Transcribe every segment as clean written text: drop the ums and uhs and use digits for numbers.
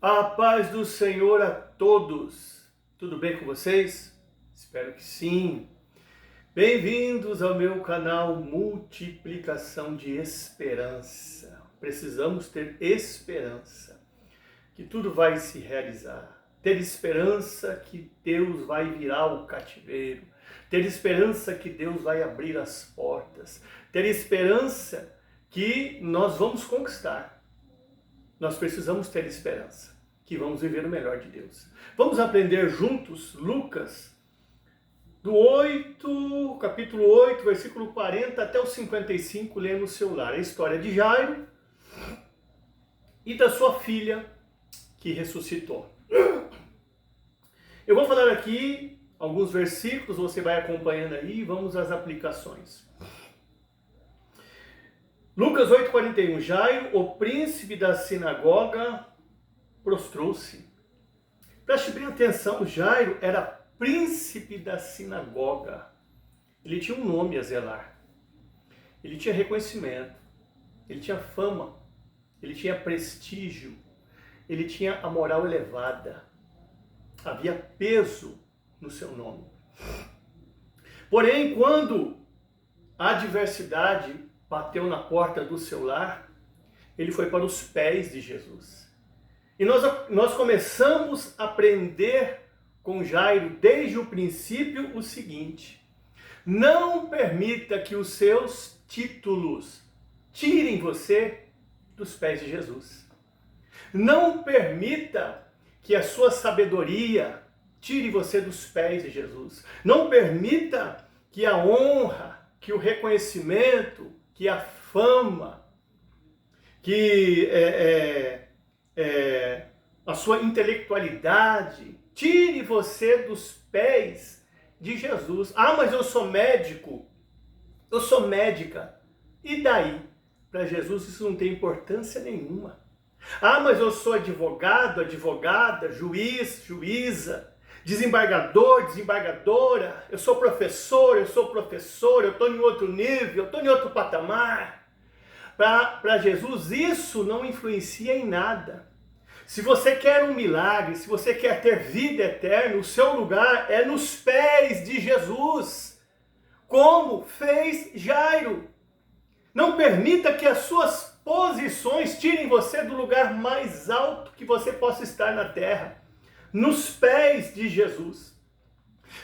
A paz do Senhor a todos. Tudo bem com vocês? Espero que sim. Bem-vindos ao meu canal Multiplicação de Esperança. Precisamos ter esperança que tudo vai se realizar. Ter esperança que Deus vai virar o cativeiro. Ter esperança que Deus vai abrir as portas. Ter esperança que nós vamos conquistar. Nós precisamos ter esperança que vamos viver o melhor de Deus. Vamos aprender juntos Lucas, capítulo 8, versículo 40 até o 55, lê no seu lar. A história de Jairo e da sua filha que ressuscitou. Eu vou falar aqui alguns versículos, você vai acompanhando aí e vamos às aplicações. Lucas 8,41. Jairo, o príncipe da sinagoga, prostrou-se. Preste bem atenção, Jairo era príncipe da sinagoga. Ele tinha um nome a zelar. Ele tinha reconhecimento. Ele tinha fama. Ele tinha prestígio. Ele tinha a moral elevada. Havia peso no seu nome. Porém, quando a adversidade bateu na porta do seu lar, ele foi para os pés de Jesus. E nós começamos a aprender com Jairo desde o princípio o seguinte: não permita que os seus títulos tirem você dos pés de Jesus. Não permita que a sua sabedoria tire você dos pés de Jesus. Não permita que a honra, que o reconhecimento, que a fama, que a sua intelectualidade tire você dos pés de Jesus. Ah, mas eu sou médico, eu sou médica. E daí? Para Jesus isso não tem importância nenhuma. Ah, mas eu sou advogado, advogada, juiz, juíza, desembargador, desembargadora, eu sou professor, eu sou professora, eu estou em outro nível, eu estou em outro patamar. Para Jesus isso não influencia em nada. Se você quer um milagre, se você quer ter vida eterna, o seu lugar é nos pés de Jesus, como fez Jairo. Não permita que as suas posições tirem você do lugar mais alto que você possa estar na terra, nos pés de Jesus.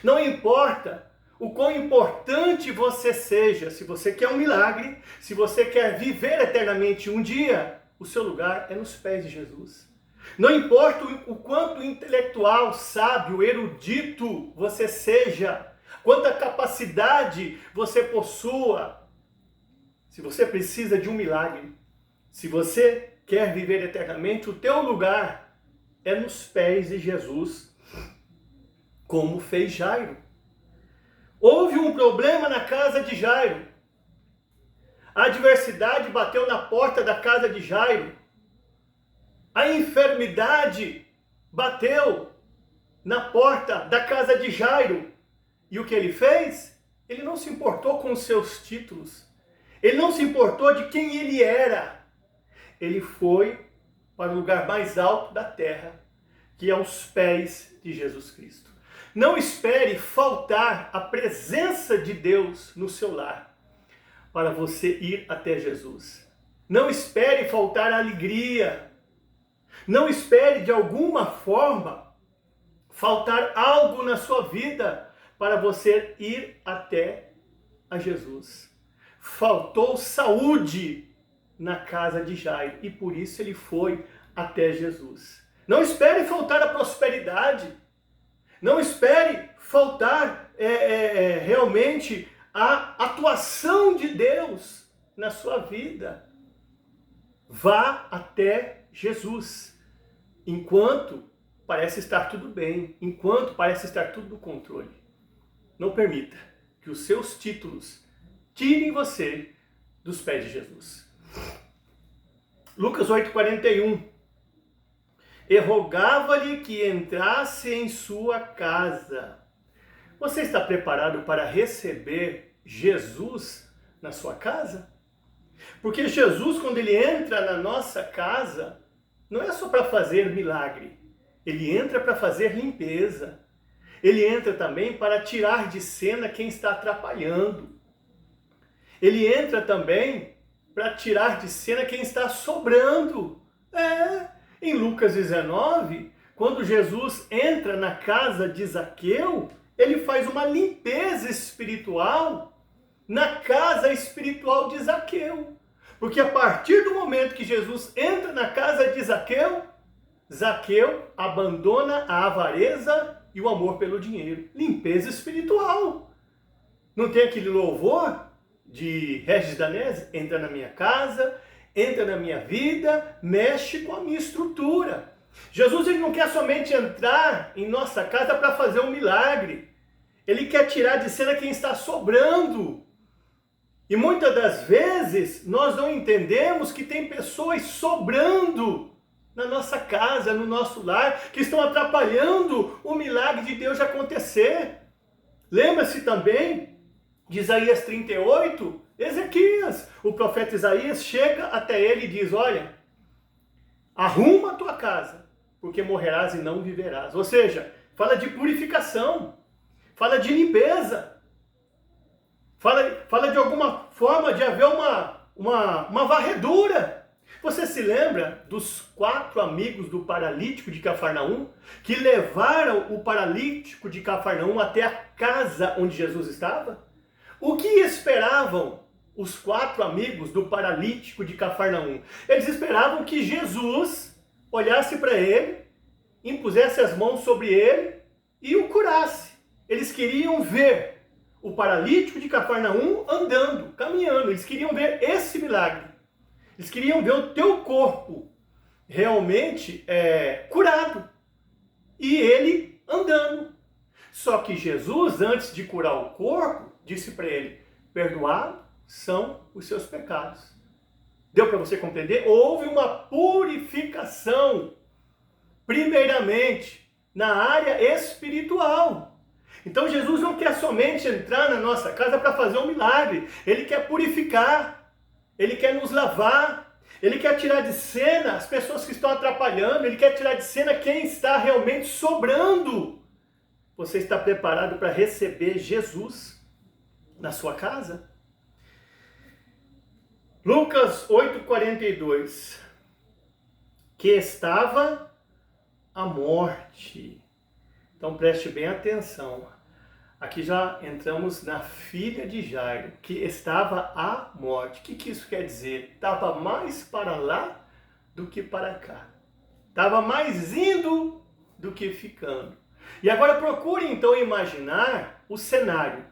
Não importa o quão importante você seja, se você quer um milagre, se você quer viver eternamente um dia, o seu lugar é nos pés de Jesus. Não importa o quanto intelectual, sábio, erudito você seja, quanta capacidade você possua, se você precisa de um milagre, se você quer viver eternamente, o teu lugar é nos pés de Jesus, como fez Jairo. Houve um problema na casa de Jairo. A adversidade bateu na porta da casa de Jairo. A enfermidade bateu na porta da casa de Jairo. E o que ele fez? Ele não se importou com os seus títulos. Ele não se importou de quem ele era. Ele foi para o lugar mais alto da terra, que é aos pés de Jesus Cristo. Não espere faltar a presença de Deus no seu lar para você ir até Jesus. Não espere faltar a alegria. Não espere de alguma forma faltar algo na sua vida para você ir até a Jesus. Faltou saúde na casa de Jairo e por isso ele foi até Jesus. Não espere faltar a prosperidade. Não espere faltar realmente a atuação de Deus na sua vida. Vá até Jesus. Enquanto parece estar tudo bem, enquanto parece estar tudo no controle. Não permita que os seus títulos tirem você dos pés de Jesus. Lucas 8,41. E rogava-lhe que entrasse em sua casa. Você está preparado para receber Jesus na sua casa? Porque Jesus, quando ele entra na nossa casa, não é só para fazer milagre. Ele entra para fazer limpeza. Ele entra também para tirar de cena quem está atrapalhando. Ele entra também para tirar de cena quem está sobrando. Em Lucas 19, quando Jesus entra na casa de Zaqueu, ele faz uma limpeza espiritual na casa espiritual de Zaqueu. Porque a partir do momento que Jesus entra na casa de Zaqueu, Zaqueu abandona a avareza e o amor pelo dinheiro. Limpeza espiritual. Não tem aquele louvor de Regis Danese? Entra na minha casa, entra na minha vida, mexe com a minha estrutura. Jesus, ele não quer somente entrar em nossa casa para fazer um milagre. Ele quer tirar de cena quem está sobrando. E muitas das vezes nós não entendemos que tem pessoas sobrando na nossa casa, no nosso lar, que estão atrapalhando o milagre de Deus de acontecer. Lembra-se também de Isaías 38, Ezequias, o profeta Isaías chega até ele e diz, olha, arruma a tua casa, porque morrerás e não viverás. Ou seja, fala de purificação, fala de limpeza, fala de alguma forma de haver uma varredura. Você se lembra dos 4 amigos do paralítico de Cafarnaum, que levaram o paralítico de Cafarnaum até a casa onde Jesus estava? O que esperavam os 4 amigos do paralítico de Cafarnaum? Eles esperavam que Jesus olhasse para ele, impusesse as mãos sobre ele e o curasse. Eles queriam ver o paralítico de Cafarnaum andando, caminhando. Eles queriam ver esse milagre. Eles queriam ver o teu corpo realmente curado. E ele andando. Só que Jesus, antes de curar o corpo, disse para ele, perdoados são os seus pecados. Deu para você compreender? Houve uma purificação, primeiramente, na área espiritual. Então Jesus não quer somente entrar na nossa casa para fazer um milagre. Ele quer purificar. Ele quer nos lavar. Ele quer tirar de cena as pessoas que estão atrapalhando. Ele quer tirar de cena quem está realmente sobrando. Você está preparado para receber Jesus na sua casa? Lucas 8,42. Que estava a morte. Então preste bem atenção. Aqui já entramos na filha de Jairo, que estava à morte. O que isso quer dizer? Estava mais para lá do que para cá. Estava mais indo do que ficando. E agora procure então imaginar o cenário.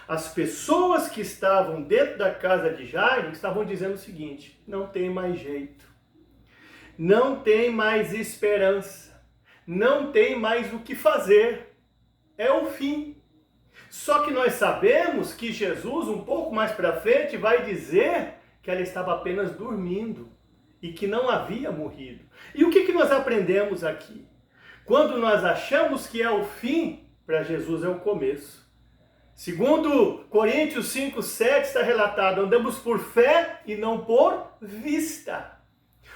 As pessoas que estavam dentro da casa de Jairo estavam dizendo o seguinte, não tem mais jeito. Não tem mais esperança. Não tem mais o que fazer. É o fim. Só que nós sabemos que Jesus, um pouco mais para frente, vai dizer que ela estava apenas dormindo e que não havia morrido. E o que nós aprendemos aqui? Quando nós achamos que é o fim, para Jesus é o começo. Segundo Coríntios 5:7 está relatado, andamos por fé e não por vista.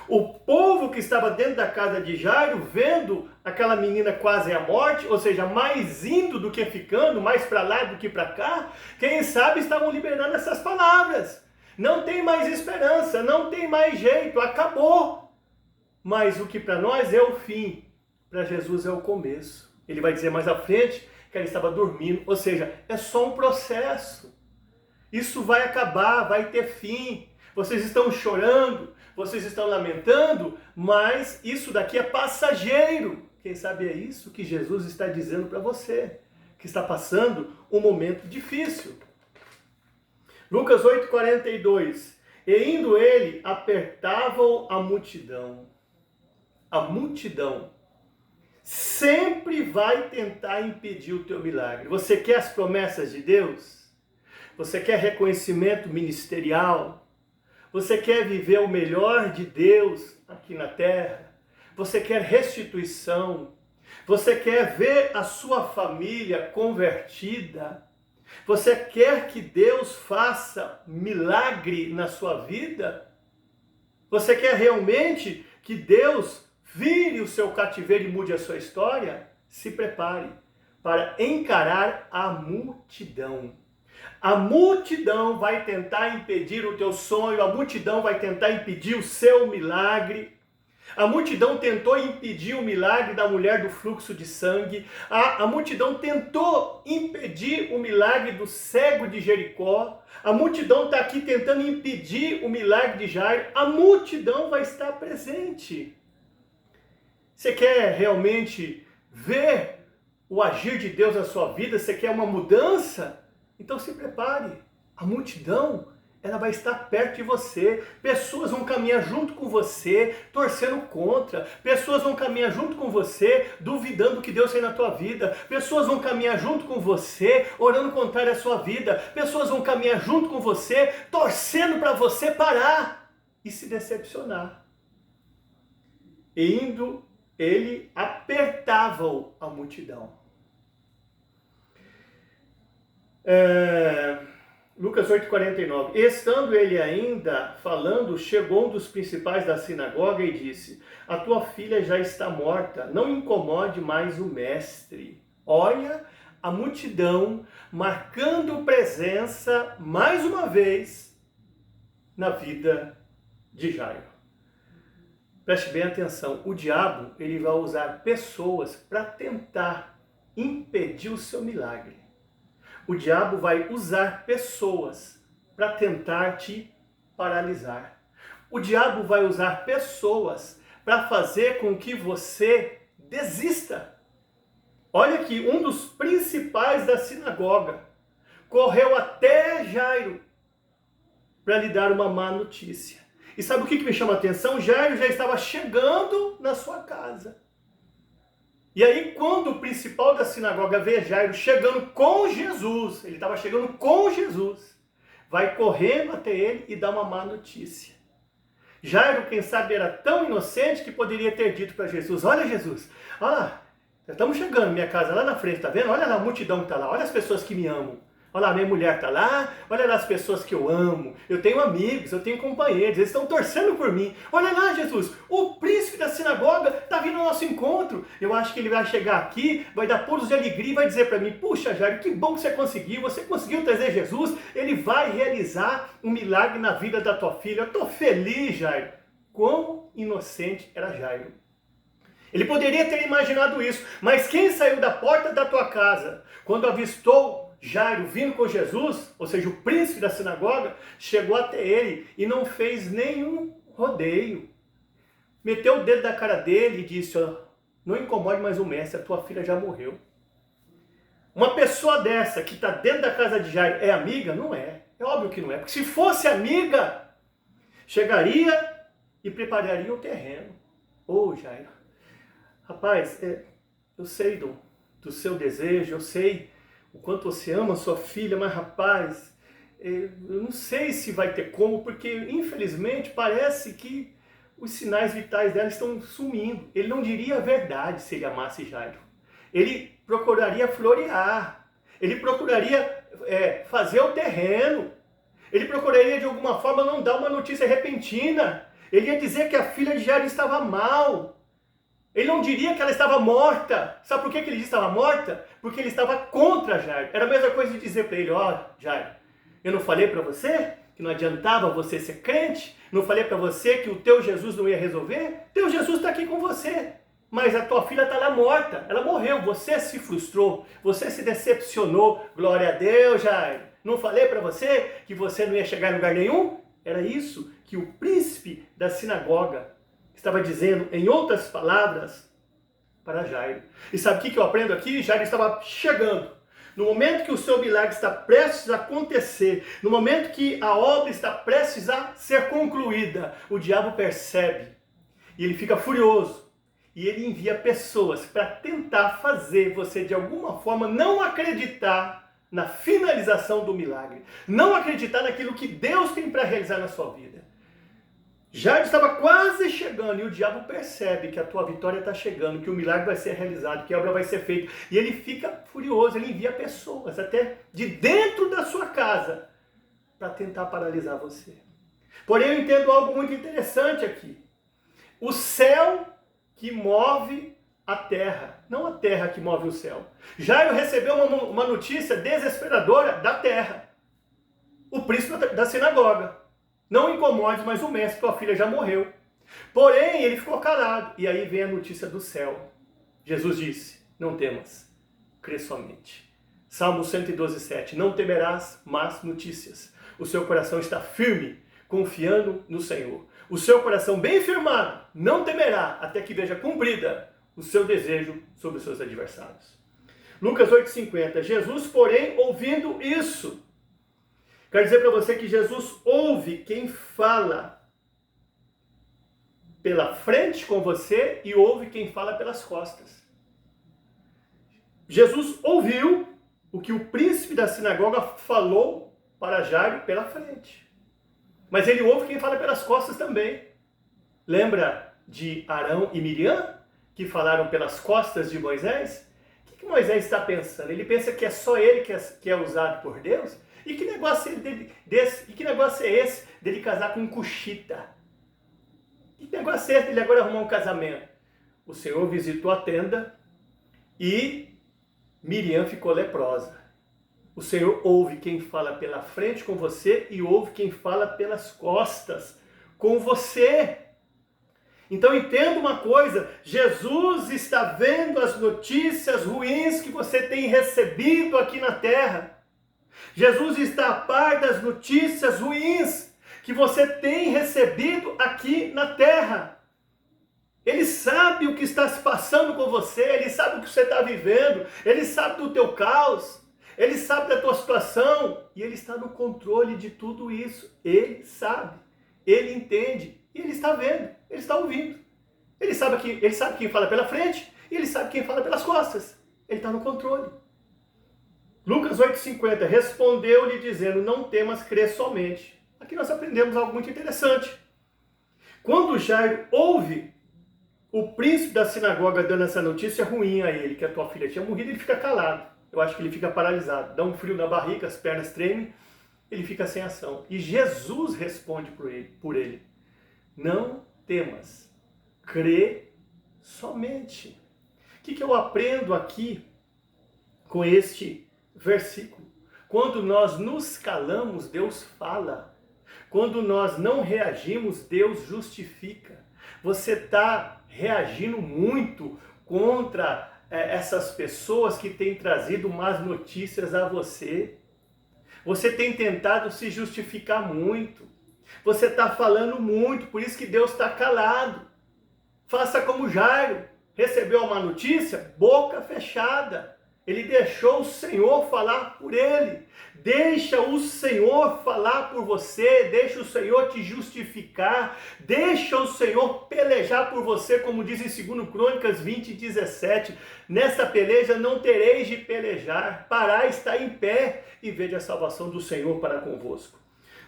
O povo que estava dentro da casa de Jairo, vendo aquela menina quase à morte, ou seja, mais indo do que ficando, mais para lá do que para cá, quem sabe estavam liberando essas palavras. Não tem mais esperança, não tem mais jeito, acabou. Mas o que para nós é o fim, para Jesus é o começo. Ele vai dizer mais à frente que ela estava dormindo, ou seja, é só um processo. Isso vai acabar, vai ter fim. Vocês estão chorando, vocês estão lamentando, mas isso daqui é passageiro. Quem sabe é isso que Jesus está dizendo para você, que está passando um momento difícil. Lucas 8,42. E indo ele, apertavam a multidão. A multidão sempre vai tentar impedir o teu milagre. Você quer as promessas de Deus? Você quer reconhecimento ministerial? Você quer viver o melhor de Deus aqui na terra? Você quer restituição? Você quer ver a sua família convertida? Você quer que Deus faça milagre na sua vida? Você quer realmente que Deus vire o seu cativeiro e mude a sua história, se prepare para encarar a multidão. A multidão vai tentar impedir o teu sonho, a multidão vai tentar impedir o seu milagre. A multidão tentou impedir o milagre da mulher do fluxo de sangue. A multidão tentou impedir o milagre do cego de Jericó. A multidão está aqui tentando impedir o milagre de Jairo. A multidão vai estar presente. Você quer realmente ver o agir de Deus na sua vida? Você quer uma mudança? Então se prepare. A multidão, ela vai estar perto de você. Pessoas vão caminhar junto com você, torcendo contra. Pessoas vão caminhar junto com você, duvidando que Deus tem na tua vida. Pessoas vão caminhar junto com você, orando contrário à sua vida. Pessoas vão caminhar junto com você, torcendo para você parar e se decepcionar. E indo, ele apertava a multidão. Lucas 8,49. Estando ele ainda falando, chegou um dos principais da sinagoga e disse: a tua filha já está morta, não incomode mais o mestre. Olha a multidão marcando presença mais uma vez na vida de Jairo. Preste bem atenção, o diabo ele vai usar pessoas para tentar impedir o seu milagre. O diabo vai usar pessoas para tentar te paralisar. O diabo vai usar pessoas para fazer com que você desista. Olha aqui, um dos principais da sinagoga correu até Jairo para lhe dar uma má notícia. E sabe o que me chama a atenção? Jairo já estava chegando na sua casa. E aí, quando o principal da sinagoga vê Jairo chegando com Jesus, ele estava chegando com Jesus, vai correndo até ele e dá uma má notícia. Jairo, quem sabe, era tão inocente que poderia ter dito para Jesus: olha Jesus, olha lá, estamos chegando, minha casa lá na frente, tá vendo? Olha lá a multidão que está lá, olha as pessoas que me amam. Olha lá, minha mulher está lá, olha lá as pessoas que eu amo, eu tenho amigos, eu tenho companheiros, eles estão torcendo por mim. Olha lá, Jesus, o príncipe da sinagoga está vindo ao nosso encontro. Eu acho que ele vai chegar aqui, vai dar pulos de alegria e vai dizer para mim: puxa, Jairo, que bom que você conseguiu trazer Jesus, ele vai realizar um milagre na vida da tua filha. Eu estou feliz, Jairo. Quão inocente era Jairo. Ele poderia ter imaginado isso, mas quem saiu da porta da tua casa, quando avistou Jairo vindo com Jesus, ou seja, o príncipe da sinagoga, chegou até ele e não fez nenhum rodeio. Meteu o dedo na cara dele e disse: ó, não incomode mais o mestre, a tua filha já morreu. Uma pessoa dessa que está dentro da casa de Jairo é amiga? Não é. É óbvio que não é. Porque se fosse amiga, chegaria e prepararia o terreno. Ô Jairo, rapaz, eu sei do seu desejo, eu sei o quanto você ama a sua filha, mas rapaz, eu não sei se vai ter como, porque infelizmente parece que os sinais vitais dela estão sumindo. Ele não diria a verdade se ele amasse Jairo. Ele procuraria florear, ele procuraria fazer o terreno, ele procuraria de alguma forma não dar uma notícia repentina. Ele ia dizer que a filha de Jairo estava mal. Ele não diria que ela estava morta. Sabe por que ele disse que estava morta? Porque ele estava contra Jairo. Era a mesma coisa de dizer para ele: ó, Jairo, eu não falei para você que não adiantava você ser crente? Não falei para você que o teu Jesus não ia resolver? Teu Jesus está aqui com você. Mas a tua filha está lá morta. Ela morreu. Você se frustrou. Você se decepcionou. Glória a Deus, Jairo. Não falei para você que você não ia chegar em lugar nenhum? Era isso que o príncipe da sinagoga estava dizendo, em outras palavras, para Jairo. E sabe o que eu aprendo aqui? Jairo estava chegando. No momento que o seu milagre está prestes a acontecer, no momento que a obra está prestes a ser concluída, o diabo percebe e ele fica furioso. E ele envia pessoas para tentar fazer você, de alguma forma, não acreditar na finalização do milagre. Não acreditar naquilo que Deus tem para realizar na sua vida. Jairo estava quase chegando e o diabo percebe que a tua vitória está chegando, que o milagre vai ser realizado, que a obra vai ser feita. E ele fica furioso, ele envia pessoas até de dentro da sua casa para tentar paralisar você. Porém, eu entendo algo muito interessante aqui. O céu que move a terra, não a terra que move o céu. Jairo recebeu uma notícia desesperadora da terra. O príncipe da sinagoga. Não incomode, mas o mestre, tua filha já morreu. Porém, ele ficou calado. E aí vem a notícia do céu. Jesus disse, não temas, crê somente. Salmo 112:7. Não temerás más notícias. O seu coração está firme, confiando no Senhor. O seu coração bem firmado não temerá até que veja cumprida o seu desejo sobre os seus adversários. Lucas 8:50. Jesus, porém, ouvindo isso, quero dizer para você que Jesus ouve quem fala pela frente com você e ouve quem fala pelas costas. Jesus ouviu o que o príncipe da sinagoga falou para Jairo pela frente. Mas ele ouve quem fala pelas costas também. Lembra de Arão e Miriam, que falaram pelas costas de Moisés? O que Moisés está pensando? Ele pensa que é só ele que é usado por Deus? E que negócio é esse dele casar com um cuxita? Que negócio é esse dele agora arrumar um casamento? O Senhor visitou a tenda e Miriam ficou leprosa. O Senhor ouve quem fala pela frente com você e ouve quem fala pelas costas com você. Então entenda uma coisa, Jesus está vendo as notícias ruins que você tem recebido aqui na terra. Jesus está a par das notícias ruins que você tem recebido aqui na terra. Ele sabe o que está se passando com você, ele sabe o que você está vivendo, ele sabe do teu caos, ele sabe da tua situação e ele está no controle de tudo isso. Ele sabe, ele entende e ele está vendo, ele está ouvindo. Ele sabe quem fala pela frente e ele sabe quem fala pelas costas. Ele está no controle. Lucas 8,50, respondeu-lhe dizendo, não temas, crê somente. Aqui nós aprendemos algo muito interessante. Quando Jairo ouve o príncipe da sinagoga dando essa notícia ruim a ele, que a tua filha tinha morrido, ele fica calado. Eu acho que ele fica paralisado, dá um frio na barriga, as pernas tremem, ele fica sem ação. E Jesus responde por ele. Não temas, crê somente. O que eu aprendo aqui com este versículo? Quando nós nos calamos, Deus fala. Quando nós não reagimos, Deus justifica. Você está reagindo muito contra essas pessoas que têm trazido más notícias a você. Você tem tentado se justificar muito. Você está falando muito, por isso que Deus está calado. Faça como Jairo, recebeu uma notícia, boca fechada. Ele deixou o Senhor falar por ele. Deixa o Senhor falar por você, deixa o Senhor te justificar, deixa o Senhor pelejar por você, como diz em 2 Crônicas 20:17. Nesta peleja não tereis de pelejar, parai, está em pé e vede a salvação do Senhor para convosco.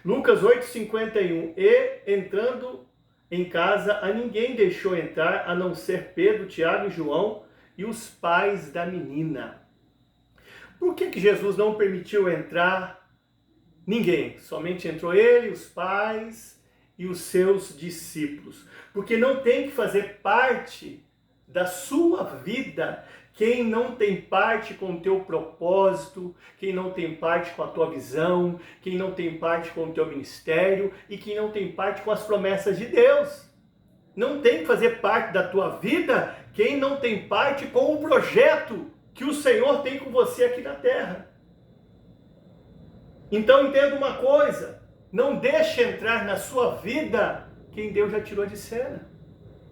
Lucas 8:51, e entrando em casa, a ninguém deixou entrar, a não ser Pedro, Tiago e João e os pais da menina. Por que Jesus não permitiu entrar ninguém? Somente entrou ele, os pais e os seus discípulos. Porque não tem que fazer parte da sua vida quem não tem parte com o teu propósito, quem não tem parte com a tua visão, quem não tem parte com o teu ministério e quem não tem parte com as promessas de Deus. Não tem que fazer parte da tua vida quem não tem parte com o projeto que o Senhor tem com você aqui na terra. Então entenda uma coisa, não deixe entrar na sua vida quem Deus já tirou de cena.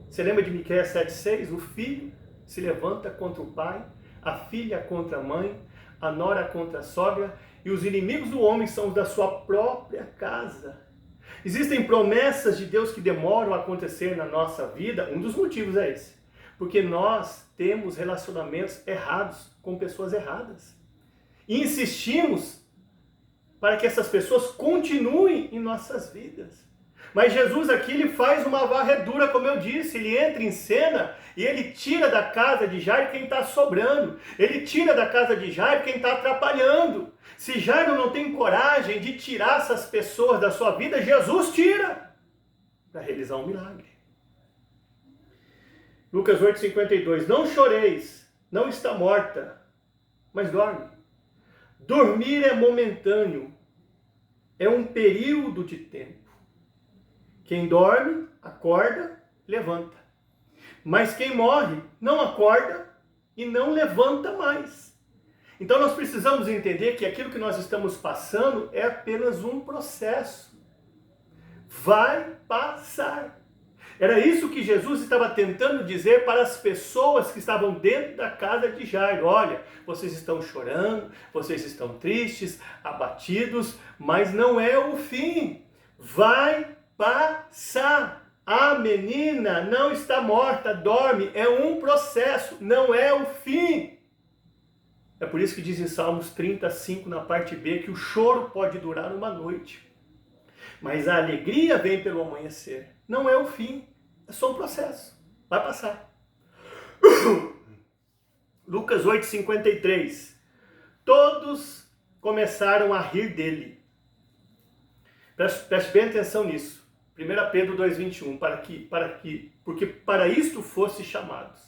Você lembra de Miqueias 7,6? O filho se levanta contra o pai, a filha contra a mãe, a nora contra a sogra, e os inimigos do homem são os da sua própria casa. Existem promessas de Deus que demoram a acontecer na nossa vida, um dos motivos é esse. Porque nós temos relacionamentos errados com pessoas erradas. E insistimos para que essas pessoas continuem em nossas vidas. Mas Jesus aqui, ele faz uma varredura, como eu disse. Ele entra em cena e ele tira da casa de Jairo quem está sobrando. Ele tira da casa de Jairo quem está atrapalhando. Se Jairo não tem coragem de tirar essas pessoas da sua vida, Jesus tira para realizar um milagre. Lucas 8,52. Não choreis, não está morta, mas dorme. Dormir é momentâneo, é um período de tempo. Quem dorme, acorda, levanta. Mas quem morre, não acorda e não levanta mais. Então nós precisamos entender que aquilo que nós estamos passando é apenas um processo. Vai passar. Era isso que Jesus estava tentando dizer para as pessoas que estavam dentro da casa de Jairo. Olha, vocês estão chorando, vocês estão tristes, abatidos, mas não é o fim. Vai passar. A menina não está morta, dorme. É um processo, não é o fim. É por isso que diz em Salmos 35, na parte B, que o choro pode durar uma noite, mas a alegria vem pelo amanhecer. Não é o fim, é só um processo. Vai passar. Lucas 8,53. Todos começaram a rir dele. Preste bem atenção nisso. 1 Pedro 2,21. Porque para isto fosse chamados.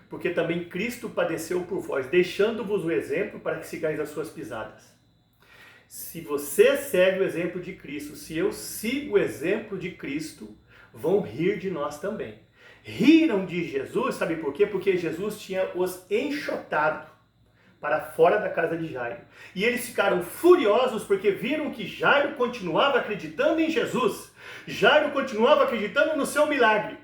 Porque também Cristo padeceu por vós, deixando-vos o exemplo para que sigais as suas pisadas. Se você segue o exemplo de Cristo, se eu sigo o exemplo de Cristo, vão rir de nós também. Riram de Jesus, sabe por quê? Porque Jesus tinha os enxotado para fora da casa de Jairo. E eles ficaram furiosos porque viram que Jairo continuava acreditando em Jesus. Jairo continuava acreditando no seu milagre.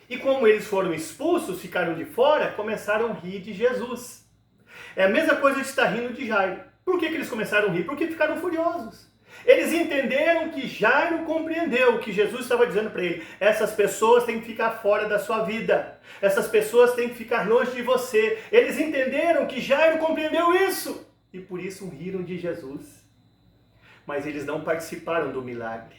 E como eles foram expulsos, ficaram de fora, começaram a rir de Jesus. É a mesma coisa de estar rindo de Jairo. Por que eles começaram a rir? Porque ficaram furiosos. Eles entenderam que Jairo compreendeu o que Jesus estava dizendo para ele. Essas pessoas têm que ficar fora da sua vida. Essas pessoas têm que ficar longe de você. Eles entenderam que Jairo compreendeu isso. E por isso riram de Jesus. Mas eles não participaram do milagre.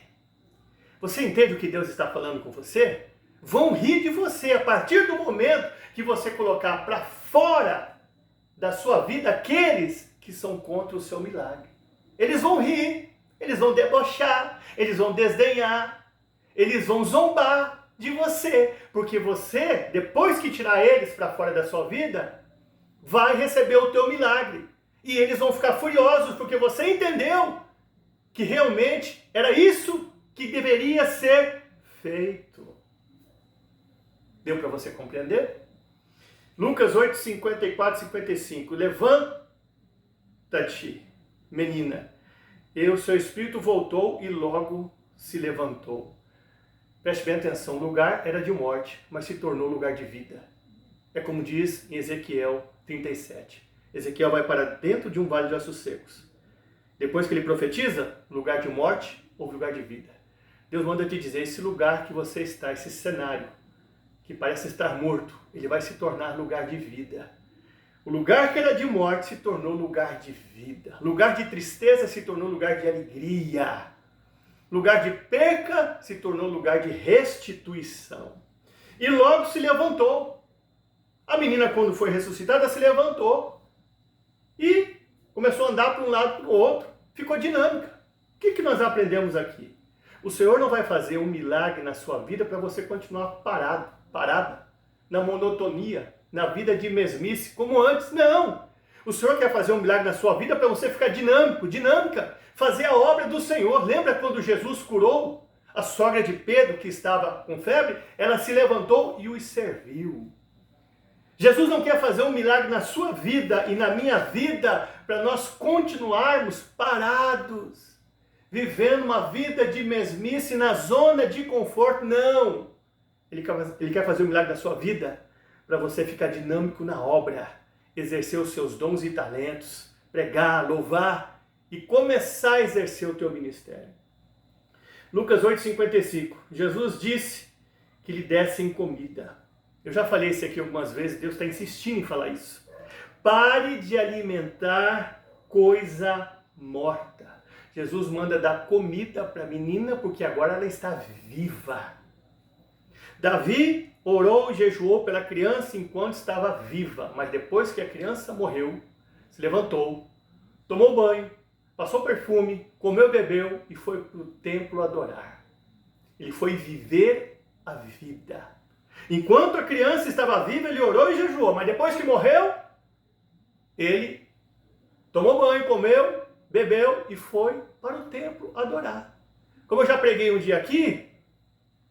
Você entende o que Deus está falando com você? Vão rir de você a partir do momento que você colocar para fora da sua vida aqueles que são contra o seu milagre. Eles vão rir, eles vão debochar, eles vão desdenhar, eles vão zombar de você, porque você, depois que tirar eles para fora da sua vida, vai receber o teu milagre. E eles vão ficar furiosos porque você entendeu que realmente era isso que deveria ser feito. Deu para você compreender? Lucas 8, 54, 55. Levanta-te, menina. E o seu espírito voltou e logo se levantou. Preste bem atenção. O lugar era de morte, mas se tornou lugar de vida. É como diz em Ezequiel 37. Ezequiel vai para dentro de um vale de ossos secos. Depois que ele profetiza, lugar de morte ou lugar de vida. Deus manda te dizer, esse lugar que você está, esse cenário, que parece estar morto, ele vai se tornar lugar de vida. O lugar que era de morte se tornou lugar de vida. Lugar de tristeza se tornou lugar de alegria. Lugar de perca se tornou lugar de restituição. E logo se levantou. A menina, quando foi ressuscitada, se levantou. E começou a andar para um lado e para o outro. Ficou dinâmica. O que nós aprendemos aqui? O Senhor não vai fazer um milagre na sua vida para você continuar parada, na monotonia, na vida de mesmice, como antes. Não! O Senhor quer fazer um milagre na sua vida para você ficar dinâmica, fazer a obra do Senhor. Lembra quando Jesus curou a sogra de Pedro, que estava com febre? Ela se levantou e os serviu. Jesus não quer fazer um milagre na sua vida e na minha vida para nós continuarmos parados, vivendo uma vida de mesmice na zona de conforto. Não! Ele quer fazer um milagre na sua vida para você ficar dinâmico na obra, exercer os seus dons e talentos, pregar, louvar e começar a exercer o teu ministério. Lucas 8,55. Jesus disse que lhe dessem comida. Eu já falei isso aqui algumas vezes, Deus está insistindo em falar isso. Pare de alimentar coisa morta. Jesus manda dar comida para a menina porque agora ela está viva. Davi orou e jejuou pela criança enquanto estava viva, mas depois que a criança morreu, se levantou, tomou banho, passou perfume, comeu, bebeu e foi para o templo adorar. Ele foi viver a vida. Enquanto a criança estava viva, ele orou e jejuou, mas depois que morreu, ele tomou banho, comeu, bebeu e foi para o templo adorar. Como eu já preguei um dia aqui,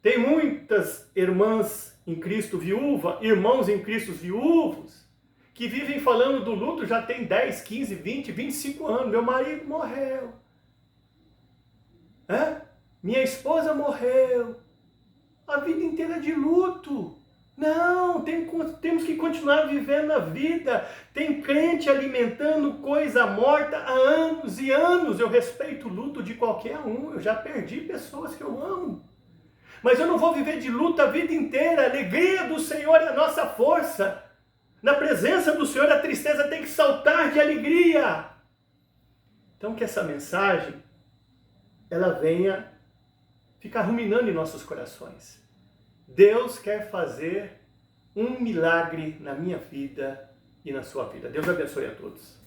tem muitas irmãs em Cristo viúva, irmãos em Cristo viúvos, que vivem falando do luto já tem 10, 15, 20, 25 anos. Meu marido morreu. Minha esposa morreu. A vida inteira de luto. Não, temos que continuar vivendo a vida. Tem crente alimentando coisa morta há anos e anos. Eu respeito o luto de qualquer um. Eu já perdi pessoas que eu amo. Mas eu não vou viver de luto a vida inteira. A alegria do Senhor é a nossa força. Na presença do Senhor, a tristeza tem que saltar de alegria. Então, que essa mensagem, ela venha ficar ruminando em nossos corações. Deus quer fazer um milagre na minha vida e na sua vida. Deus abençoe a todos.